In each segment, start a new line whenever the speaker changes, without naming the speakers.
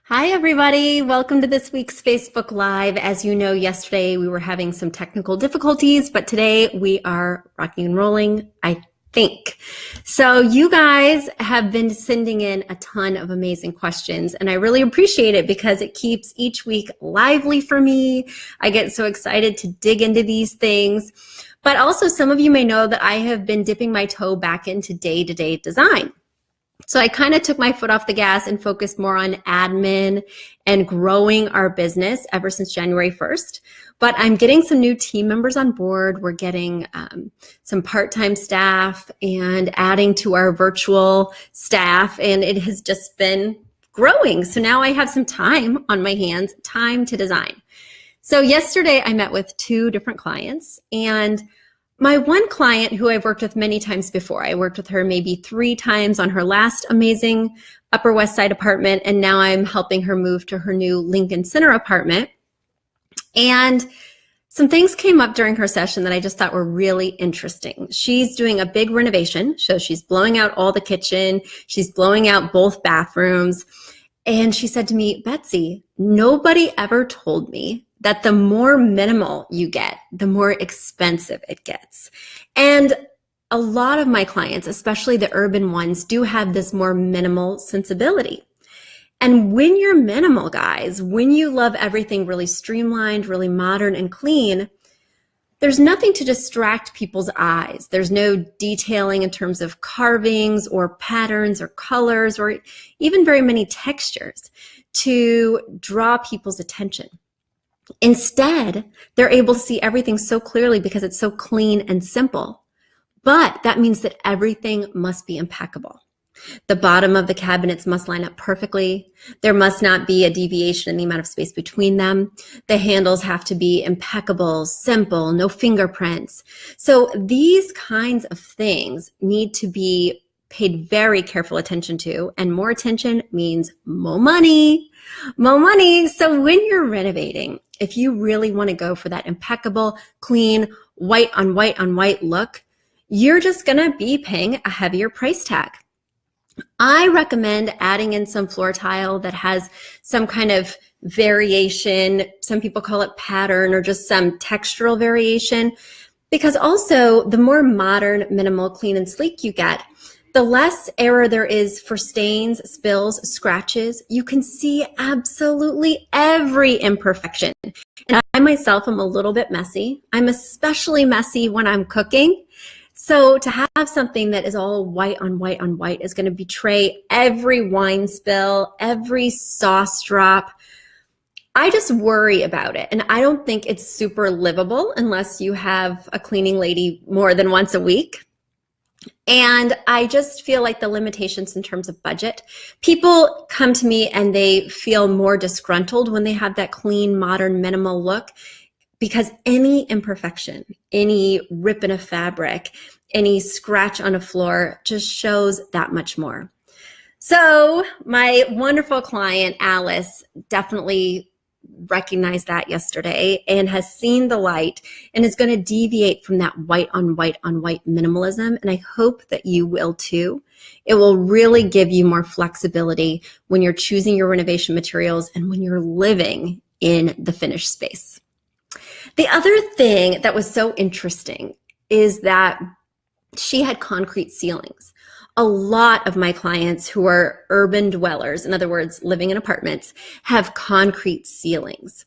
Hi, everybody. Welcome to this week's Facebook Live. As you know, yesterday we were having some technical difficulties, but today we are rocking and rolling, I think. So you guys have been sending in a ton of amazing questions, and I really appreciate it because it keeps each week lively for me. I get so excited to dig into these things. But also, some of you may know that I have been dipping my toe back into day-to-day design. So I kind of took my foot off the gas and focused more on admin and growing our business ever since January 1st. But I'm getting some new team members on board. We're getting some part-time staff and adding to our virtual staff, and it has just been growing. So now I have some time on my hands, time to design. So yesterday I met with two different clients, and my one client who I've worked with many times before, I worked with her maybe 3 times on her last amazing Upper West Side apartment, and now I'm helping her move to her new Lincoln Center apartment. And some things came up during her session that I just thought were really interesting. She's doing a big renovation, so she's blowing out all the kitchen, she's blowing out both bathrooms, and she said to me, "Betsy, nobody ever told me that the more minimal you get, the more expensive it gets." And a lot of my clients, especially the urban ones, do have this more minimal sensibility. And when you're minimal, guys, when you love everything really streamlined, really modern and clean, there's nothing to distract people's eyes. There's no detailing in terms of carvings or patterns or colors or even very many textures to draw people's attention. Instead, they're able to see everything so clearly because it's so clean and simple. But that means that everything must be impeccable. The bottom of the cabinets must line up perfectly. There must not be a deviation in the amount of space between them. The handles have to be impeccable, simple, no fingerprints. So these kinds of things need to be paid very careful attention to, and more attention means more money. More money. So when you're renovating, if you really want to go for that impeccable, clean, white on white on white look, you're just going to be paying a heavier price tag. I recommend adding in some floor tile that has some kind of variation. Some people call it pattern or just some textural variation, because also the more modern, minimal, clean, and sleek you get, the less error there is for stains, spills, scratches. You can see absolutely every imperfection. And I myself am a little bit messy. I'm especially messy when I'm cooking. So to have something that is all white on white on white is going to betray every wine spill, every sauce drop. I just worry about it. And I don't think it's super livable unless you have a cleaning lady more than once a week. And I just feel like the limitations in terms of budget, people come to me and they feel more disgruntled when they have that clean, modern, minimal look, because any imperfection, any rip in a fabric, any scratch on a floor just shows that much more. So my wonderful client, Alice, definitely recognized that yesterday and has seen the light and is going to deviate from that white on white on white minimalism. And I hope that you will too. It will really give you more flexibility when you're choosing your renovation materials and when you're living in the finished space. The other thing that was so interesting is that she had concrete ceilings. A lot of my clients who are urban dwellers, in other words, living in apartments, have concrete ceilings.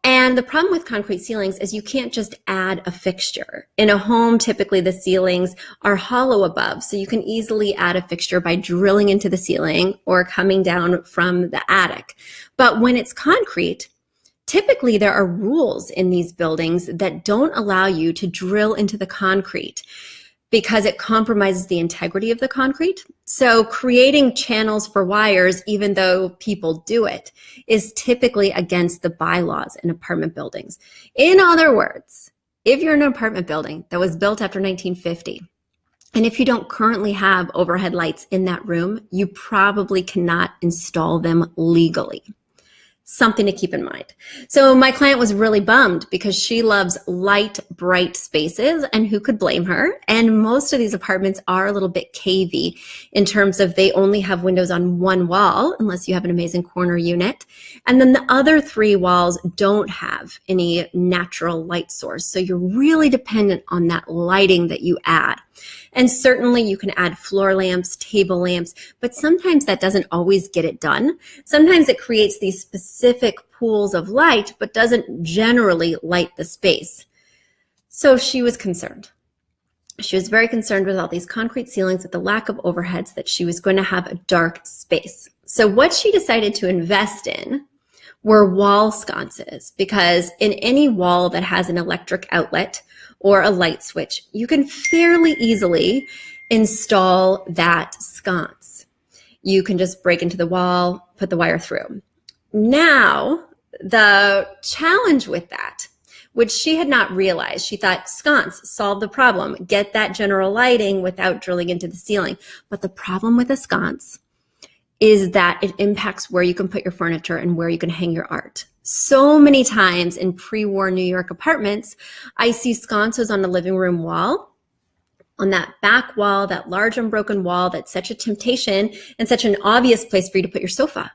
And the problem with concrete ceilings is you can't just add a fixture. In a home, typically the ceilings are hollow above, so you can easily add a fixture by drilling into the ceiling or coming down from the attic. But when it's concrete, typically there are rules in these buildings that don't allow you to drill into the concrete, because it compromises the integrity of the concrete. So creating channels for wires, even though people do it, is typically against the bylaws in apartment buildings. In other words, if you're in an apartment building that was built after 1950, and if you don't currently have overhead lights in that room, you probably cannot install them legally. Something to keep in mind. So my client was really bummed because she loves light, bright spaces, and who could blame her? And most of these apartments are a little bit cavey in terms of they only have windows on one wall, unless you have an amazing corner unit. And then the other 3 walls don't have any natural light source. So you're really dependent on that lighting that you add. And certainly you can add floor lamps, table lamps, but sometimes that doesn't always get it done. Sometimes it creates these specific pools of light, but doesn't generally light the space. So she was concerned. She was very concerned with all these concrete ceilings, with the lack of overheads, that she was going to have a dark space. So what she decided to invest in were wall sconces, because in any wall that has an electric outlet or a light switch, you can fairly easily install that sconce. You can just break into the wall, put the wire through. Now, the challenge with that, which she had not realized, she thought sconce solved the problem, get that general lighting without drilling into the ceiling. But the problem with a sconce is that it impacts where you can put your furniture and where you can hang your art. So many times in pre-war New York apartments, I see sconces on the living room wall, on that back wall, that large unbroken wall that's such a temptation and such an obvious place for you to put your sofa.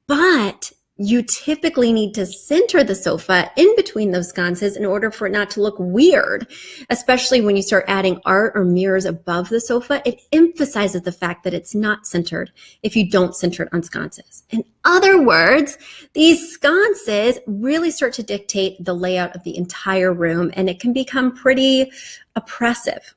But you typically need to center the sofa in between those sconces in order for it not to look weird, especially when you start adding art or mirrors above the sofa. It emphasizes the fact that it's not centered if you don't center it on sconces. In other words, these sconces really start to dictate the layout of the entire room, and it can become pretty oppressive.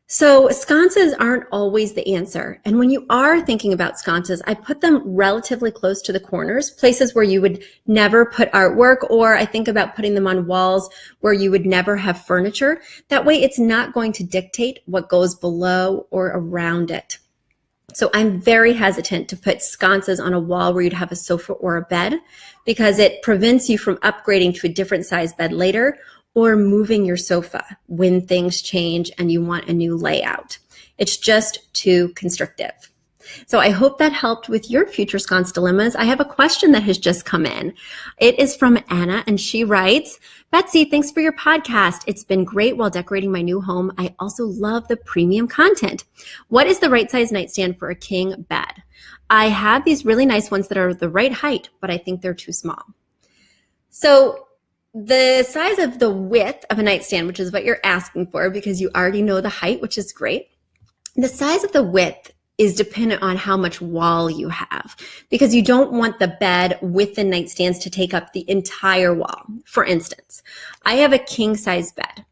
So sconces aren't always the answer. And when you are thinking about sconces, I put them relatively close to the corners, places where you would never put artwork, or I think about putting them on walls where you would never have furniture. That way it's not going to dictate what goes below or around it. So I'm very hesitant to put sconces on a wall where you'd have a sofa or a bed, because it prevents you from upgrading to a different size bed later, or moving your sofa when things change and you want a new layout. It's just too constrictive. So I hope that helped with your future sconce dilemmas. I have a question that has just come in. It is from Anna, and she writes, Betsy, thanks for your podcast. It's been great while decorating my new home. I also love the premium content. What is the right size nightstand for a king bed? I have these really nice ones that are the right height, but I think they're too small. So the size of the width of a nightstand, which is what you're asking for because you already know the height, which is great. The size of the width is dependent on how much wall you have, because you don't want the bed with the nightstands to take up the entire wall. For instance, I have a king size bed,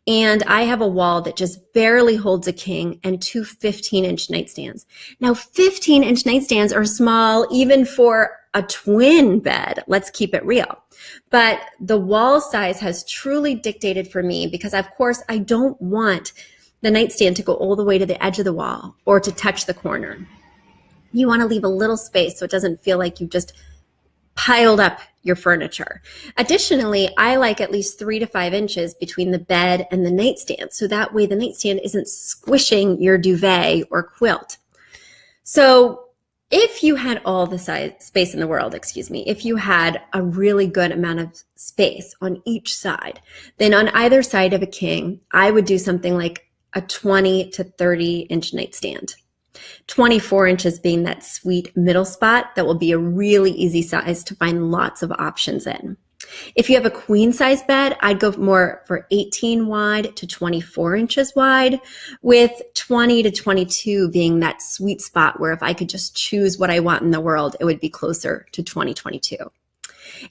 and I have a wall that just barely holds a king and 2 15-inch nightstands. Now, 15-inch nightstands are small even for a twin bed. Let's keep it real. But the wall size has truly dictated for me, because of course I don't want the nightstand to go all the way to the edge of the wall or to touch the corner. You want to leave a little space so it doesn't feel like you've just piled up your furniture. Additionally, I like at least 3 to 5 inches between the bed and the nightstand, so that way the nightstand isn't squishing your duvet or quilt. So if you had all the space in the world, if you had a really good amount of space on each side, then on either side of a king, I would do something like a 20 to 30-inch nightstand. 24 inches being that sweet middle spot that will be a really easy size to find lots of options in. If you have a queen size bed, I'd go more for 18 wide to 24 inches wide, with 20 to 22 being that sweet spot where if I could just choose what I want in the world, it would be closer to 2022.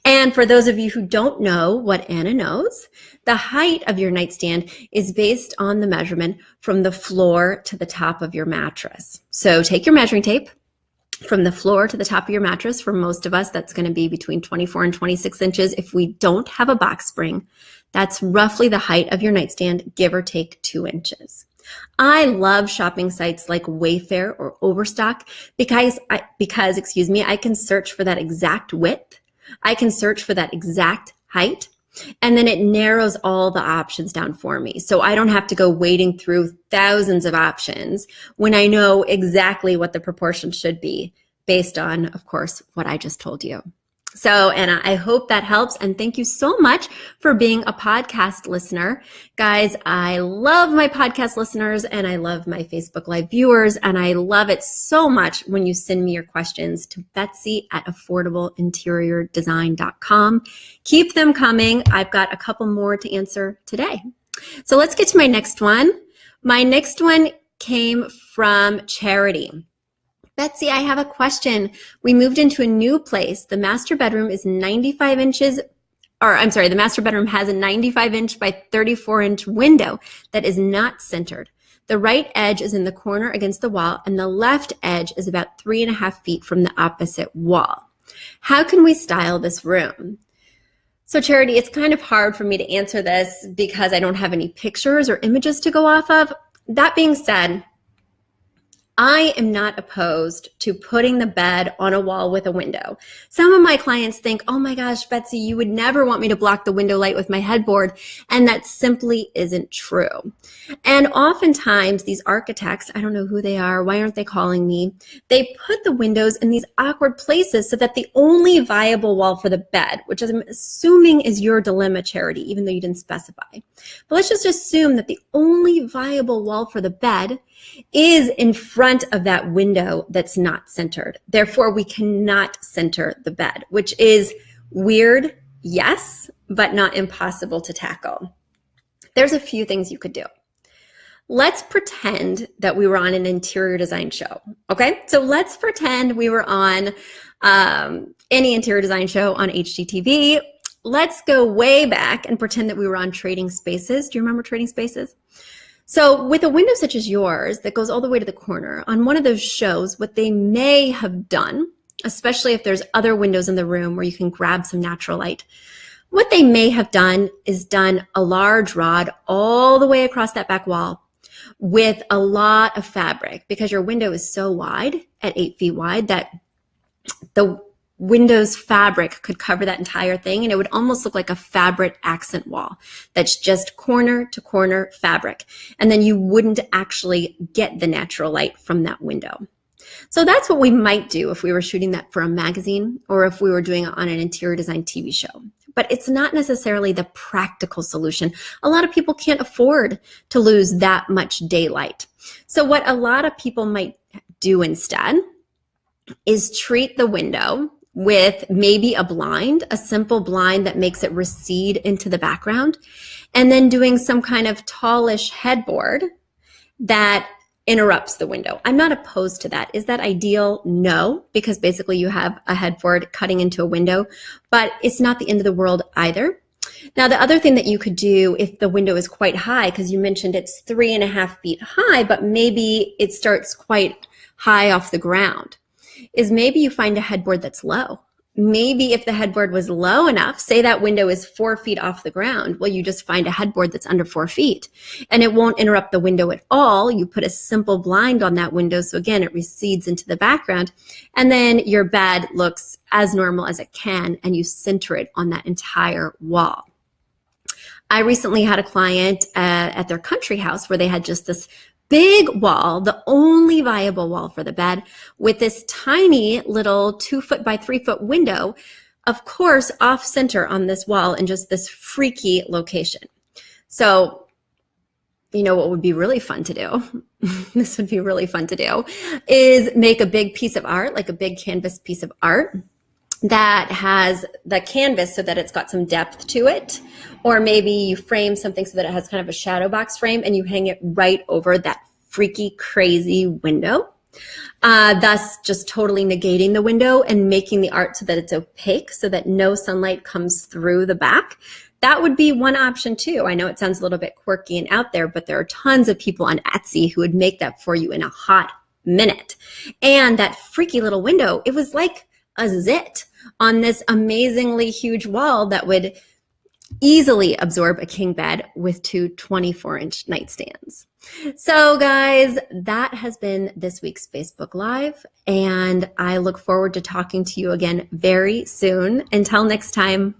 And for those of you who don't know what Anna knows, the height of your nightstand is based on the measurement from the floor to the top of your mattress. So take your measuring tape. From the floor to the top of your mattress, for most of us, that's going to be between 24 and 26 inches. If we don't have a box spring, that's roughly the height of your nightstand, give or take 2 inches. I love shopping sites like Wayfair or Overstock because I can search for that exact width. I can search for that exact height, and then it narrows all the options down for me. So I don't have to go wading through thousands of options when I know exactly what the proportions should be based on, of course, what I just told you. And I hope that helps. And thank you so much for being a podcast listener. Guys, I love my podcast listeners and I love my Facebook Live viewers. And I love it so much when you send me your questions to Betsy at affordableinteriordesign.com. Keep them coming. I've got a couple more to answer today. So let's get to my next one. My next one came from Charity. Betsy, I have a question. We moved into a new place. The master bedroom is 95 inches, the master bedroom has a 95 inch by 34 inch window that is not centered. The right edge is in the corner against the wall and the left edge is about 3.5 feet from the opposite wall. How can we style this room? So Charity, it's kind of hard for me to answer this because I don't have any pictures or images to go off of. That being said, I am not opposed to putting the bed on a wall with a window. Some of my clients think, oh my gosh, Betsy, you would never want me to block the window light with my headboard. And that simply isn't true. And oftentimes these architects, I don't know who they are, why aren't they calling me? They put the windows in these awkward places so that the only viable wall for the bed, which I'm assuming is your dilemma, Charity, even though you didn't specify. But let's just assume that the only viable wall for the bed is in front of that window that's not centered. Therefore, we cannot center the bed, which is weird, yes, but not impossible to tackle. There's a few things you could do. Let's pretend that we were on an interior design show, okay? So let's pretend we were on any interior design show on HGTV. Let's go way back and pretend that we were on Trading Spaces. Do you remember Trading Spaces? So with a window such as yours that goes all the way to the corner, on one of those shows, what they may have done, especially if there's other windows in the room where you can grab some natural light, what they may have done is done a large rod all the way across that back wall with a lot of fabric, because your window is so wide at 8 feet wide that the window's fabric could cover that entire thing, and it would almost look like a fabric accent wall that's just corner to corner fabric. And then you wouldn't actually get the natural light from that window. So that's what we might do if we were shooting that for a magazine or if we were doing it on an interior design TV show. But it's not necessarily the practical solution. A lot of people can't afford to lose that much daylight. So what a lot of people might do instead is treat the window with maybe a blind, a simple blind that makes it recede into the background, and then doing some kind of tallish headboard that interrupts the window. I'm not opposed to that. Is that ideal? No, because basically you have a headboard cutting into a window, but it's not the end of the world either. Now, the other thing that you could do if the window is quite high, because you mentioned it's 3.5 feet high, but maybe it starts quite high off the ground, is maybe you find a headboard that's low. Maybe if the headboard was low enough, say that window is 4 feet off the ground, well, you just find a headboard that's under 4 feet and it won't interrupt the window at all. You put a simple blind on that window. So again, it recedes into the background, and then your bed looks as normal as it can, and you center it on that entire wall. I recently had a client at their country house where they had just this big wall, the only viable wall for the bed, with this tiny little 2 foot by 3 foot window, of course, off center on this wall in just this freaky location. So, you know what would be really fun to do? This would be really fun to do, is make a big piece of art, like a big canvas piece of art that has the canvas so that it's got some depth to it. Or maybe you frame something so that it has kind of a shadow box frame and you hang it right over that freaky, crazy window, thus just totally negating the window and making the art so that it's opaque so that no sunlight comes through the back. That would be one option too. I know it sounds a little bit quirky and out there, but there are tons of people on Etsy who would make that for you in a hot minute. And that freaky little window, it was like a zit on this amazingly huge wall that would easily absorb a king bed with 2 24-inch nightstands. So guys, that has been this week's Facebook Live, and I look forward to talking to you again very soon. Until next time.